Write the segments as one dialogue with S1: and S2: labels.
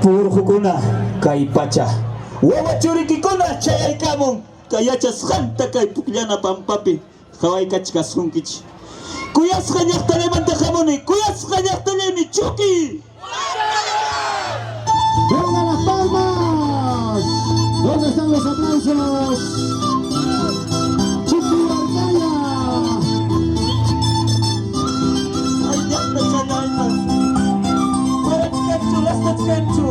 S1: Purhukuna kay pacha wawachurikikuna chayaykamun kayachasqanta kay pukllana pampapi qhawaykachika sunkichi kuyasqa llaqtallaymanta hamuni kuyasqa llaqtallaymi chuki.
S2: ¡Pongan las palmas! ¿Dónde están los aplausos? ¡Chucky Arcaya!
S1: Ay, llaqta chalayman parachkanchu lastachkanchu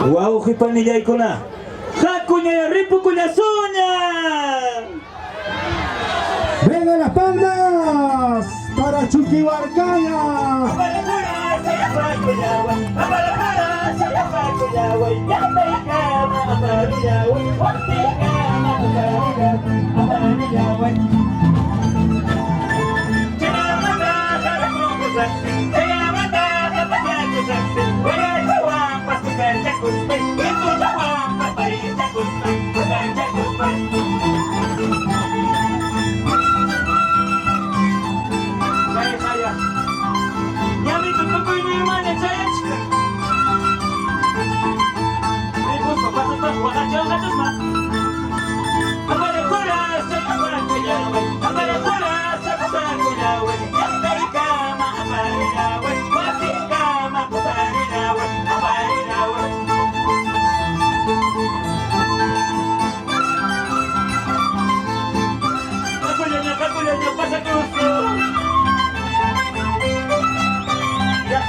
S1: Wow, kipanilay ko na. Hakunya, ripo ko na sonya!
S2: Venga las palmas para Chucky Barcaya.
S1: Abalakara, saya pagkuyaway. Abalakara, saya pagkuyaway. Yapay ka, mga pariyaway. Wante ka, mga pariyaway. Kaya mata, sarap mong kasaksi. Kaya mata, kapatid kasaksi. Wala jawang, pasukan sa kuspay. Ito jawang, papay sa kuspay. Pasukan sa kuspay.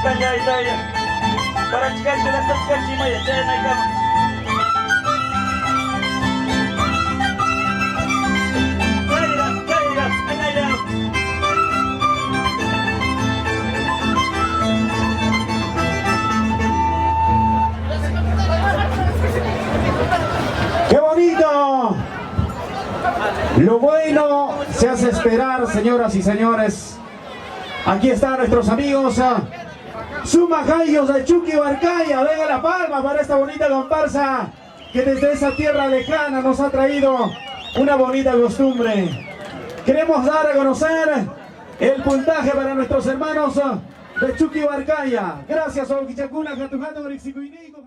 S1: Ahí está ya. Para chicarse las chicar chima ya chayan ahí cama.
S2: ¡Qué bonito! Lo bueno se hace esperar, señoras y señores. Aquí están nuestros amigos Sumajayos de Chucky Barcaya. Venga la palma para esta bonita comparsa que desde esa tierra lejana nos ha traído una bonita costumbre. Queremos dar a conocer el puntaje para nuestros hermanos de Chucky Barcaya. Gracias, Oquichacuna, Jatujato, Grixicuinico.